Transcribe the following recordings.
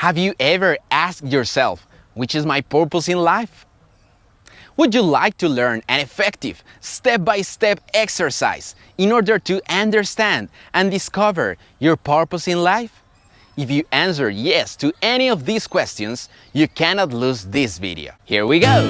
Have you ever asked yourself, which is my purpose in life? Would you like to learn an effective, step-by-step exercise in order to understand and discover your purpose in life? If you answer yes to any of these questions, you cannot lose this video. Here we go!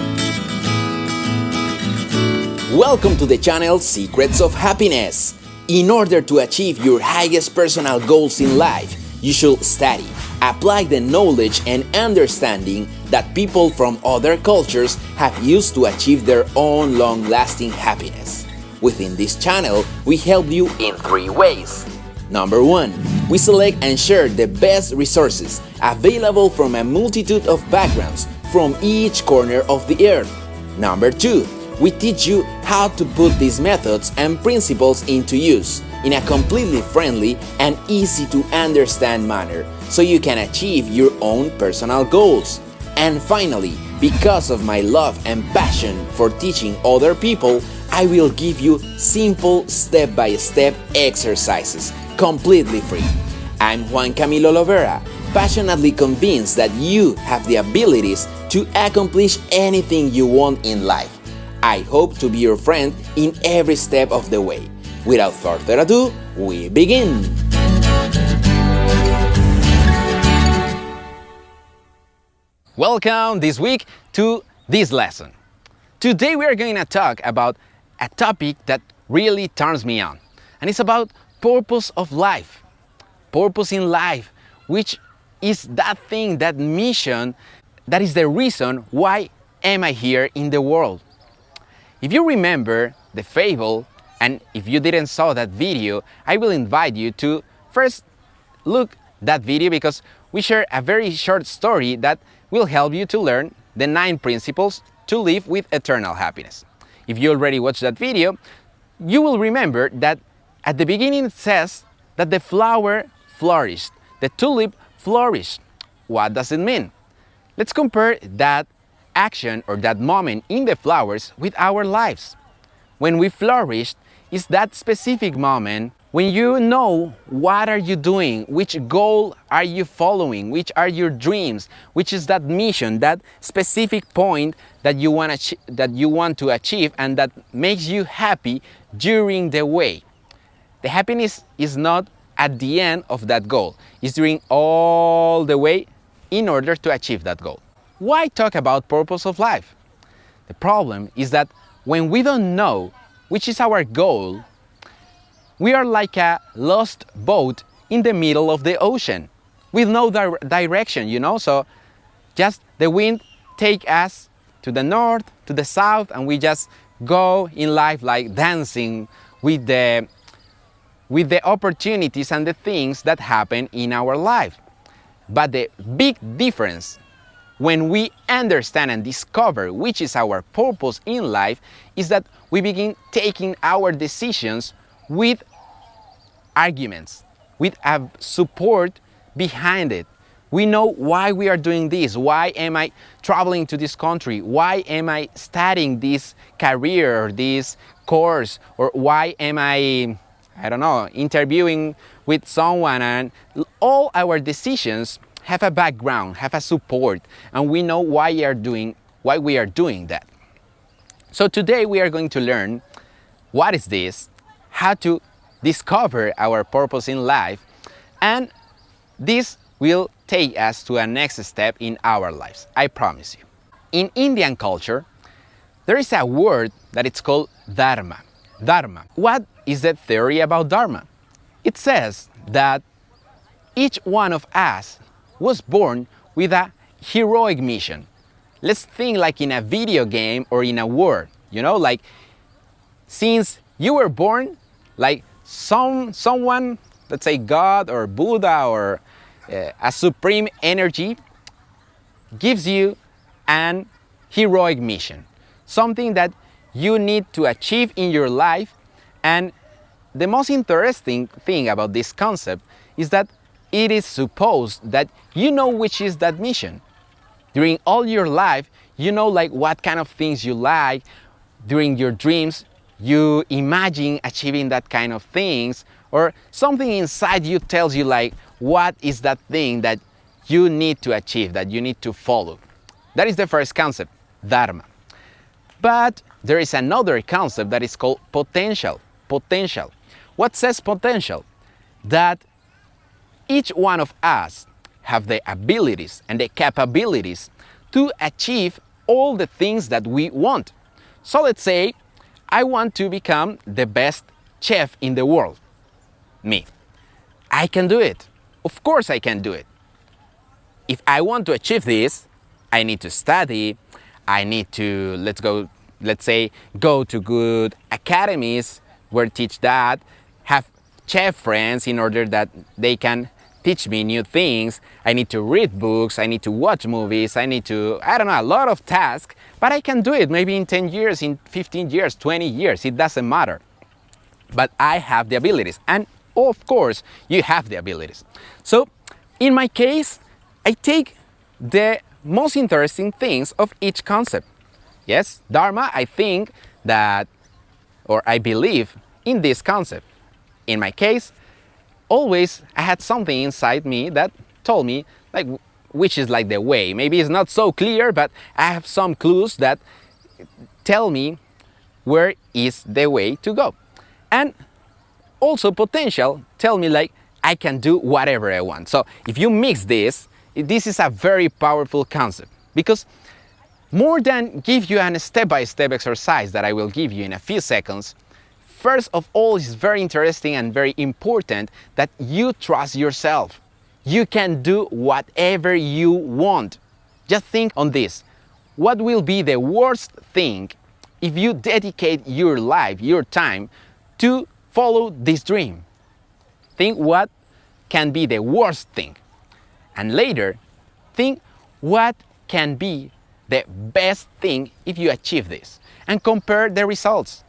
Welcome to the channel Secrets of Happiness. In order to achieve your highest personal goals in life, you should study, apply the knowledge and understanding that people from other cultures have used to achieve their own long-lasting happiness. Within this channel, we help you in 3 ways. Number 1, we select and share the best resources available from a multitude of backgrounds from each corner of the earth. Number 2, we teach you how to put these methods and principles into use in a completely friendly and easy to understand manner so you can achieve your own personal goals. And finally, because of my love and passion for teaching other people, I will give you simple step-by-step exercises, completely free. I'm Juan Camilo Lovera, passionately convinced that you have the abilities to accomplish anything you want in life. I hope to be your friend in every step of the way. Without further ado, we begin! Welcome this week to this lesson. Today we are going to talk about a topic that really turns me on, and it's about purpose of life. Purpose in life, which is that thing, that mission, that is the reason why am I here in the world. If you remember the fable, and if you didn't saw that video, I will invite you to first look that video because we share a very short story that will help you to learn the 9 principles to live with eternal happiness. If you already watched that video, you will remember that at the beginning it says that the flower flourished, the tulip flourished. What does it mean? Let's compare that action or that moment in the flowers with our lives. When we flourished is that specific moment when you know what are you doing, which goal are you following, which are your dreams, which is that mission, that specific point that you want to achieve and that makes you happy during the way. The happiness is not at the end of that goal, it's during all the way in order to achieve that goal. Why talk about purpose of life? The problem is that when we don't know which is our goal, we are like a lost boat in the middle of the ocean with no direction, so just the wind take us to the north, to the south, and we just go in life like dancing with the opportunities and the things that happen in our life. But the big difference when we understand and discover which is our purpose in life is that we begin taking our decisions with arguments, with a support behind it. We know why we are doing this. Why am I traveling to this country? Why am I studying this career or this course? Or why am I don't know, interviewing with someone? And all our decisions have a background, have a support, and we know why we are doing that. So today we are going to learn what is this, how to discover our purpose in life, and this will take us to a next step in our lives, I promise you. In Indian culture, there is a word that it's called dharma. Dharma. What is the theory about dharma? It says that each one of us was born with a heroic mission. Let's think like in a video game or in a war, like since you were born, like someone, let's say God or Buddha or a supreme energy gives you an heroic mission, something that you need to achieve in your life. And the most interesting thing about this concept is that it is supposed that you know which is that mission. During all your life, you know like what kind of things you like. During your dreams, you imagine achieving that kind of things, or something inside you tells you like what is that thing that you need to achieve, that you need to follow. That is the first concept, dharma. But there is another concept that is called potential. Potential. What says potential? That each one of us have the abilities and the capabilities to achieve all the things that we want. So let's say I want to become the best chef in the world. Me. I can do it. Of course I can do it. If I want to achieve this, I need to study, I need to, let's say, go to good academies where teach that, have chef friends in order that they can teach me new things. I need to read books, I need to watch movies, I need to, I don't know, a lot of tasks, but I can do it maybe in 10 years, in 15 years, 20 years, it doesn't matter. But I have the abilities, and of course, you have the abilities. So, in my case, I take the most interesting things of each concept. Yes, Dharma, I think that, or I believe in this concept. In my case, always I had something inside me that told me like which is like the way. Maybe it's not so clear, but I have some clues that tell me where is the way to go. And also potential tell me like I can do whatever I want. So if you mix this is a very powerful concept, because more than give you a step-by-step exercise that I will give you in a few seconds, first of all, it's very interesting and very important that you trust yourself. You can do whatever you want. Just think on this. What will be the worst thing if you dedicate your life, your time, to follow this dream? Think what can be the worst thing. And later, think what can be the best thing if you achieve this. And compare the results.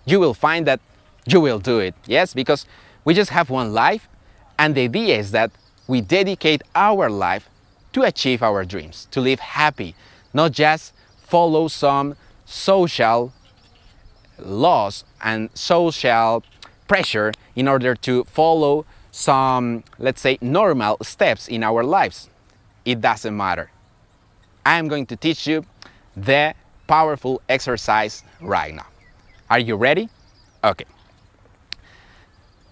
You will find that you will do it. Yes, because we just have one life, and the idea is that we dedicate our life to achieve our dreams, to live happy, not just follow some social laws and social pressure in order to follow some, let's say, normal steps in our lives. It doesn't matter. I am going to teach you the powerful exercise right now. Are you ready? Okay.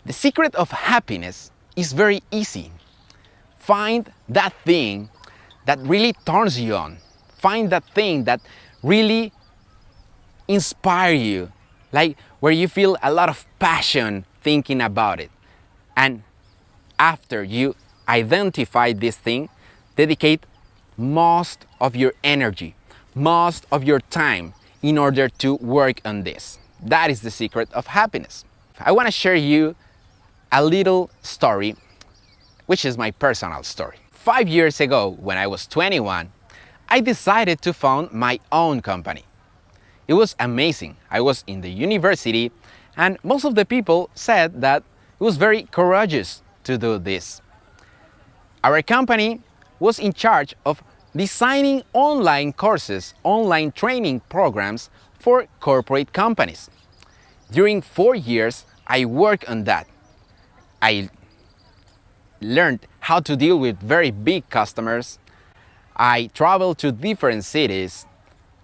The secret of happiness is very easy. Find that thing that really turns you on. Find that thing that really inspires you, like where you feel a lot of passion thinking about it. And after you identify this thing, dedicate most of your energy, most of your time in order to work on this. That is the secret of happiness. I want to share you a little story, which is my personal story. 5 years ago, when I was 21, I decided to found my own company. It was amazing. I was in the university, and most of the people said that it was very courageous to do this. Our company was in charge of designing online courses, online training programs for corporate companies. During 4 years, I worked on that. I learned how to deal with very big customers. I traveled to different cities.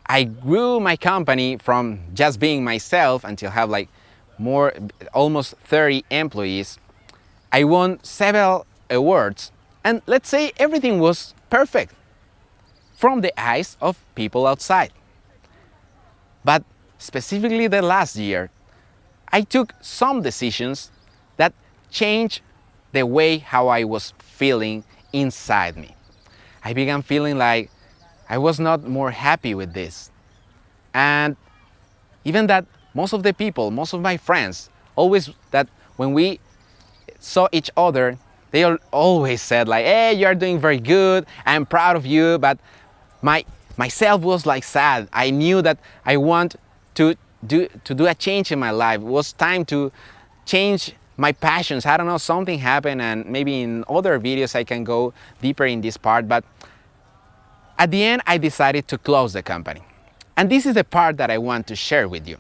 I grew my company from just being myself until have like almost 30 employees. I won several awards, and let's say everything was perfect from the eyes of people outside. But specifically the last year, I took some decisions that changed the way how I was feeling inside me. I began feeling like I was not more happy with this. And even that most of the people, most of my friends, always that when we saw each other, they always said like, hey, you're doing very good, I'm proud of you, but myself was like sad. I knew that I want to do a change in my life. It was time to change my passions. I don't know, something happened, and maybe in other videos I can go deeper in this part, but at the end I decided to close the company. And this is the part that I want to share with you.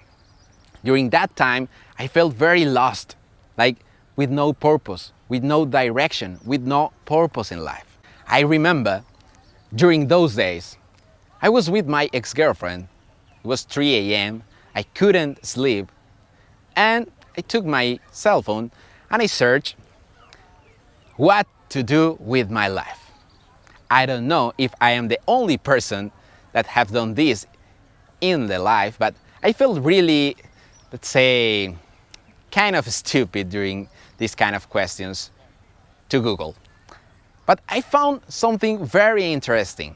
During that time, I felt very lost, like with no purpose, with no direction, with no purpose in life. I remember during those days, I was with my ex-girlfriend. It was 3 a.m. I couldn't sleep. And I took my cell phone and I searched what to do with my life. I don't know if I am the only person that have done this in the life, but I felt really, let's say, kind of stupid during these kind of questions to Google. But I found something very interesting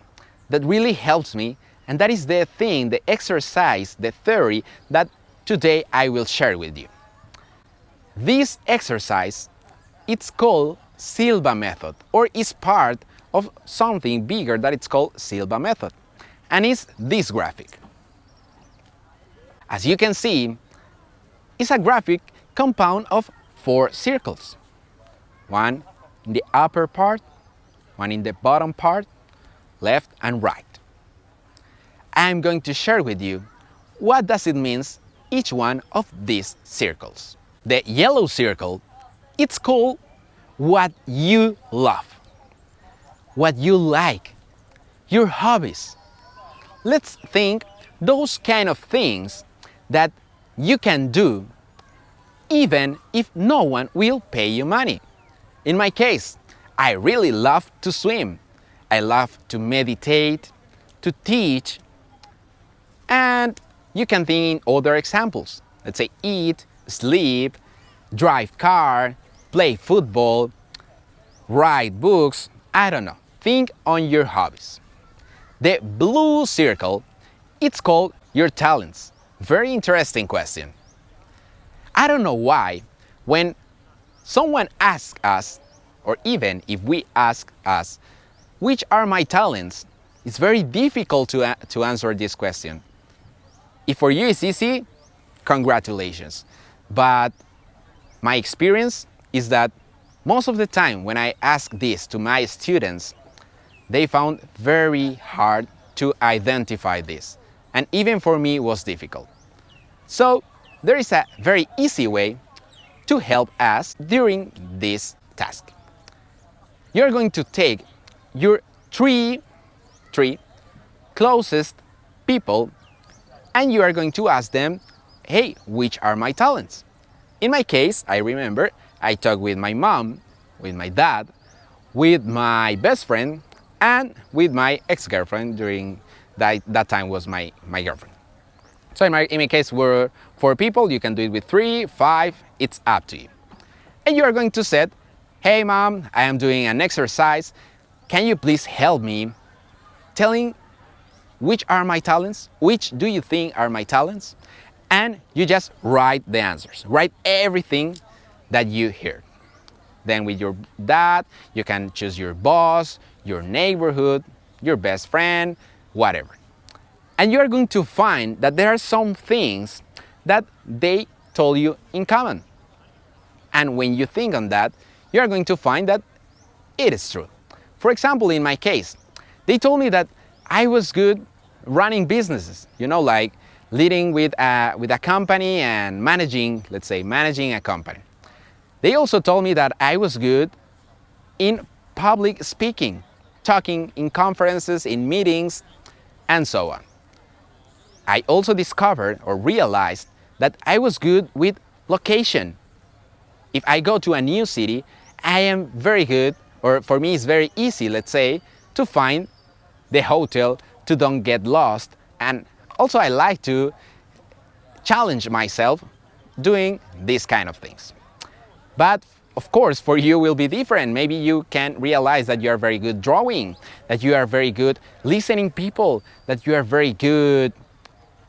that really helps me, and that is the thing, the exercise, the theory that today I will share with you. This exercise, it's called Silva method, or is part of something bigger that it's called Silva method, and it's this graphic. As you can see, it's a graphic compound of 4 circles. One in the upper part, one in the bottom part, left and right. I'm going to share with you what does it mean each one of these circles. The yellow circle, it's called what you love, what you like, your hobbies. Let's think those kind of things that you can do even if no one will pay you money. In my case, I really love to swim. I love to meditate, to teach, and you can think in other examples. Let's say eat, sleep, drive car, play football, write books, I don't know. Think on your hobbies. The blue circle, it's called your talents. Very interesting question. I don't know why, when someone asks us, or even if we ask us, which are my talents, it's very difficult to answer this question. If for you it's easy, congratulations. But my experience is that most of the time when I ask this to my students, they found very hard to identify this. And even for me it was difficult. So there is a very easy way to help us during this task. You're going to take your three closest people and you are going to ask them, hey, which are my talents? In my case, I remember I talked with my mom, with my dad, with my best friend, and with my ex-girlfriend during that time was my girlfriend. So in my case, we're 4 people. You can do it with 3, 5, it's up to you. And you are going to say, hey mom, I am doing an exercise. Can you please help me telling which are my talents? Which do you think are my talents? And you just write the answers. Write everything that you hear. Then with your dad, you can choose your boss, your neighborhood, your best friend, whatever. And you are going to find that there are some things that they told you in common. And when you think on that, you are going to find that it is true. For example, in my case, they told me that I was good running businesses, like leading with a company and managing, let's say, managing a company. They also told me that I was good in public speaking, talking in conferences, in meetings, and so on. I also discovered or realized that I was good with location. If I go to a new city, I am very good, or for me it's very easy, let's say, to find the hotel, to don't get lost. And also I like to challenge myself doing these kind of things. But of course, for you will be different. Maybe you can realize that you are very good drawing, that you are very good listening people, that you are very good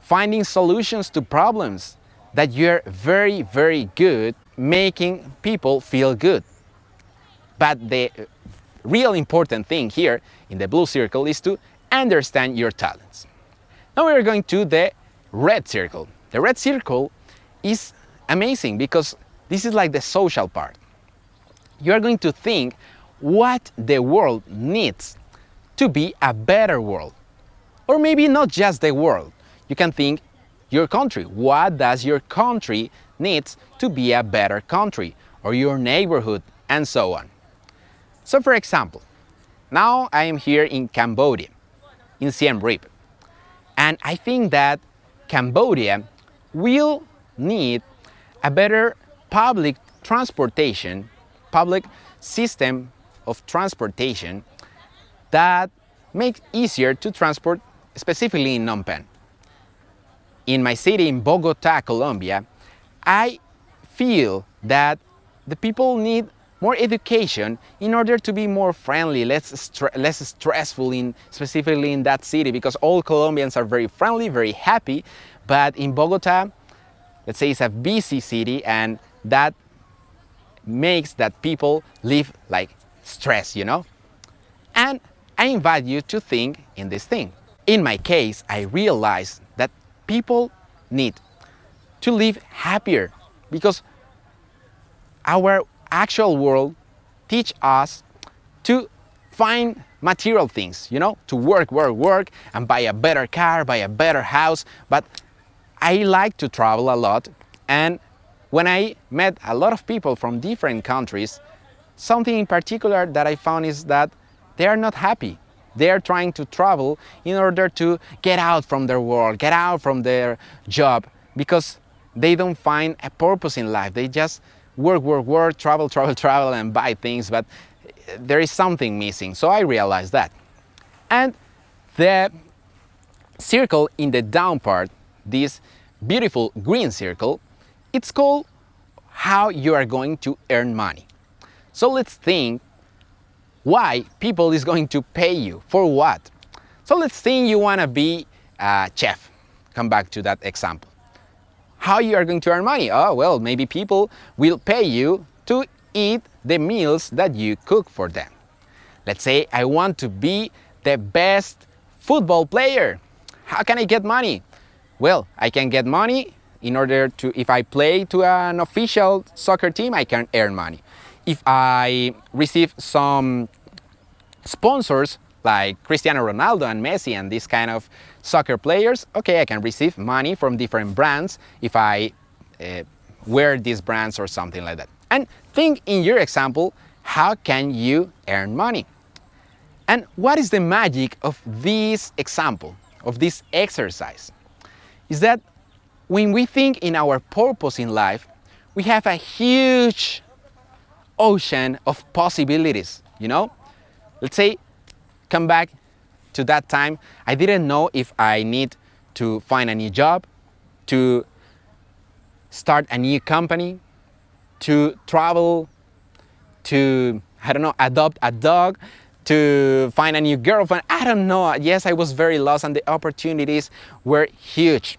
finding solutions to problems, that you are very, very good making people feel good. But the real important thing here in the blue circle is to understand your talents. Now we are going to the red circle. The red circle is amazing because this is like the social part. You are going to think what the world needs to be a better world. Or maybe not just the world. You can think your country. What does your country needs to be a better country? Or your neighborhood, and so on. So for example, Now I am here in Cambodia, in Siem Reap. And I think that Cambodia will need a better public transportation, public system of transportation that makes easier to transport, specifically in Phnom Penh. In my city, in Bogota, Colombia, I feel that the people need more education in order to be more friendly, less stressful, specifically in that city, because all Colombians are very friendly, very happy. But in Bogota, let's say it's a busy city, and that makes that people live like stress, you know? And I invite you to think in this thing. In my case, I realized that people need to live happier because our actual world teach us to find material things, you know, to work, and buy a better car, buy a better house. But I like to travel a lot, and when I met a lot of people from different countries, something in particular that I found is that they are not happy. They are trying to travel in order to get out from their world, get out from their job, because they don't find a purpose in life. They just work, travel, and buy things, but there is something missing. So I realized that. And the circle in the down part, this beautiful green circle, it's called how you are going to earn money. So let's think why people is going to pay you, for what? So let's think you want to be a chef. Come back to that example. How you are going to earn money? Oh, well, maybe people will pay you to eat the meals that you cook for them. Let's say I want to be the best football player. How can I get money? Well, I can get money in order to, if I play to an official soccer team, I can earn money. If I receive some sponsors like Cristiano Ronaldo and Messi and these kind of soccer players, okay, I can receive money from different brands if I wear these brands or something like that. And think in your example, how can you earn money? And what is the magic of this example, of this exercise? Is that when we think in our purpose in life, we have a huge ocean of possibilities, you know? Let's say, come back to that time, I didn't know if I need to find a new job, to start a new company, to travel, to, I don't know, adopt a dog, to find a new girlfriend. I don't know. Yes, I was very lost and the opportunities were huge.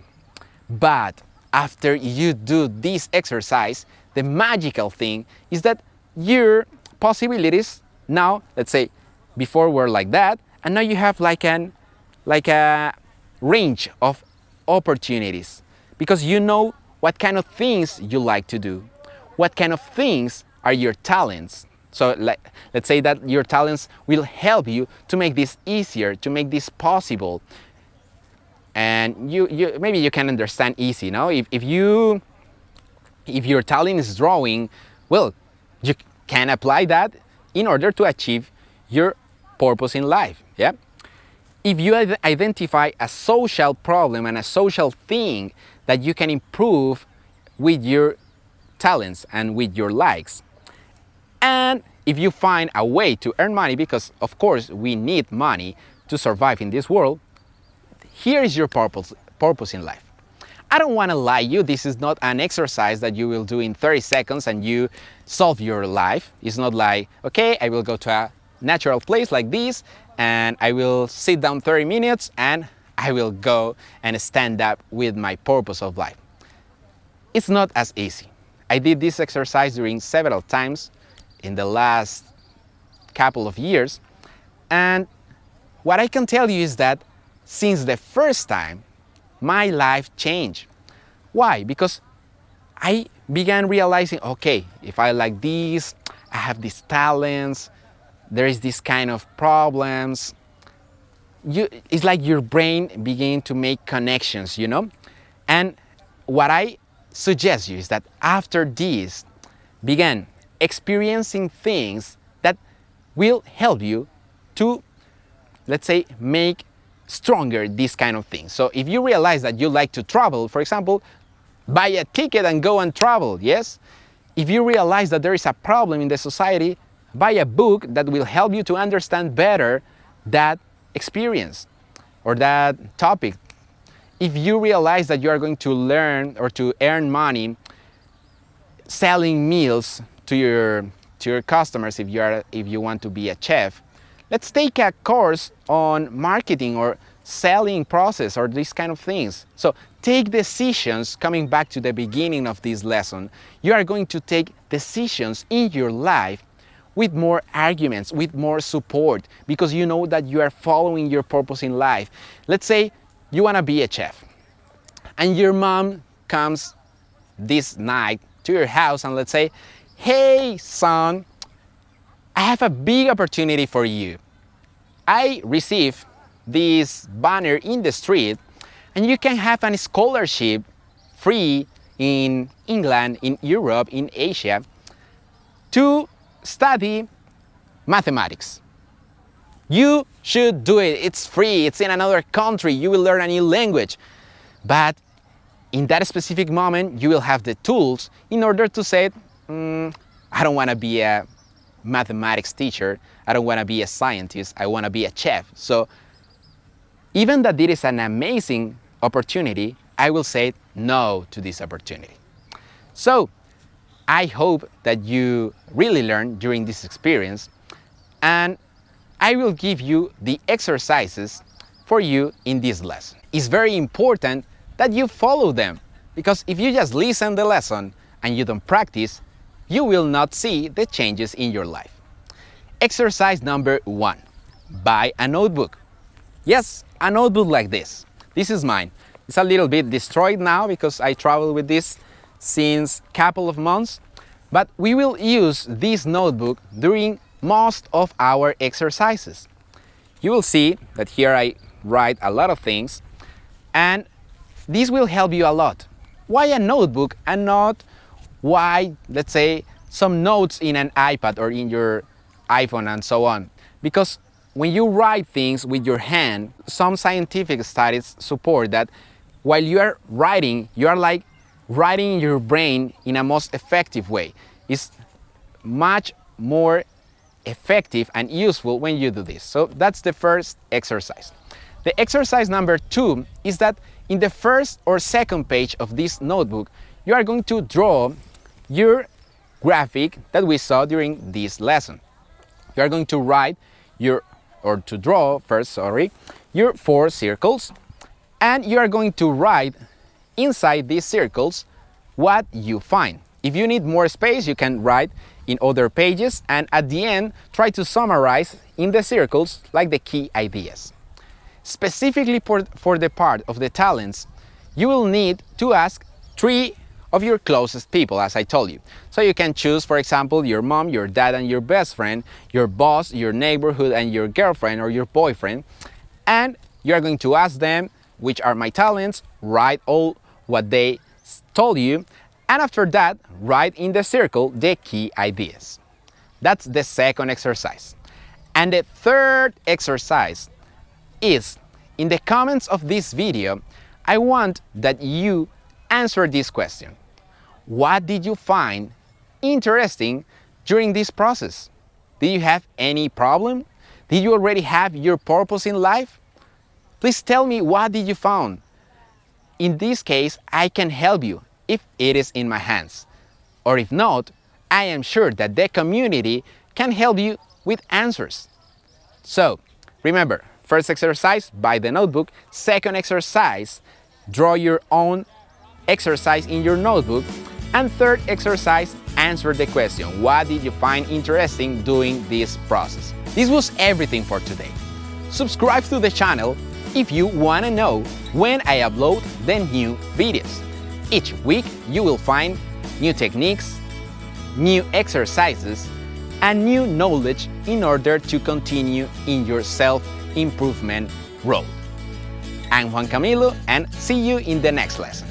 But after you do this exercise, the magical thing is that your possibilities now, let's say, before were like that, and now you have like a range of opportunities, because you know what kind of things you like to do, what kind of things are your talents. So let's say that your talents will help you to make this easier, to make this possible. And you maybe you can understand easy, no? If your talent is drawing, well, you can apply that in order to achieve your purpose in life, yeah? If you identify a social problem and a social thing that you can improve with your talents and with your likes, and if you find a way to earn money, because of course we need money to survive in this world, here is your purpose in life. I don't want to lie you, this is not an exercise that you will do in 30 seconds and you solve your life. It's not like, okay, I will go to a natural place like this and I will sit down 30 minutes and I will go and stand up with my purpose of life. It's not as easy. I did this exercise during several times in the last couple of years, and what I can tell you is that since the first time, my life changed. Why? Because I began realizing, okay, if I like this, I have these talents, there is this kind of problems. It's like your brain began to make connections, you know? And what I suggest you is that after this, begin experiencing things that will help you to, let's say, make stronger this kind of thing. So if you realize that you like to travel, for example, buy a ticket and go and travel, yes? If you realize that there is a problem in the society, buy a book that will help you to understand better that experience or that topic. If you realize that you are going to learn or to earn money selling meals to your customers, if you want to be a chef, let's take a course on marketing or selling process or these kind of things. So take decisions. Coming back to the beginning of this lesson, you are going to take decisions in your life with more arguments, with more support, because you know that you are following your purpose in life. Let's say you want to be a chef, and your mom comes this night to your house and let's say, "Hey son, I have a big opportunity for you. I received this banner in the street and you can have a scholarship free in England, in Europe, in Asia to study mathematics. You should do it. It's free. It's in another country. You will learn a new language. But in that specific moment, you will have the tools in order to say, I don't want to be a mathematics teacher. I don't want to be a scientist. I want to be a chef." So even that it is an amazing opportunity, I will say no to this opportunity. So I hope that you really learned during this experience, and I will give you the exercises for you in this lesson. It's very important that you follow them, because if you just listen the lesson and you don't practice, you will not see the changes in your life. Exercise number 1, buy a notebook. Yes, a notebook like this. This is mine. It's a little bit destroyed now because I travel with this since a couple of months, but we will use this notebook during most of our exercises. You will see that here I write a lot of things, and this will help you a lot. Why a notebook and not why, let's say, some notes in an iPad or in your iPhone and so on? Because when you write things with your hand, some scientific studies support that while you are writing, you are like writing in your brain in a most effective way. It's much more effective and useful when you do this. So that's the first exercise. The exercise number 2 is that in the first or second page of this notebook, you are going to draw your graphic that we saw during this lesson. You are going to draw your 4 circles, and you are going to write inside these circles what you find. If you need more space, you can write in other pages, and at the end, try to summarize in the circles like the key ideas. Specifically for the part of the talents, you will need to ask 3 of your closest people, as I told you. So you can choose, for example, your mom, your dad, and your best friend, your boss, your neighborhood, and your girlfriend or your boyfriend. And you are going to ask them, which are my talents, write all what they told you, and after that, write in the circle the key ideas. That's the second exercise. And the third exercise is, in the comments of this video, I want that you answer this question. What did you find interesting during this process? Did you have any problem? Did you already have your purpose in life? Please tell me, what did you find? In this case, I can help you if it is in my hands. Or if not, I am sure that the community can help you with answers. So, remember, first exercise, buy the notebook. Second exercise, draw your own exercise in your notebook. And third exercise, answer the question, what did you find interesting doing this process? This was everything for today. Subscribe to the channel if you want to know when I upload the new videos. Each week you will find new techniques, new exercises, and new knowledge in order to continue in your self-improvement road. I'm Juan Camilo, and see you in the next lesson.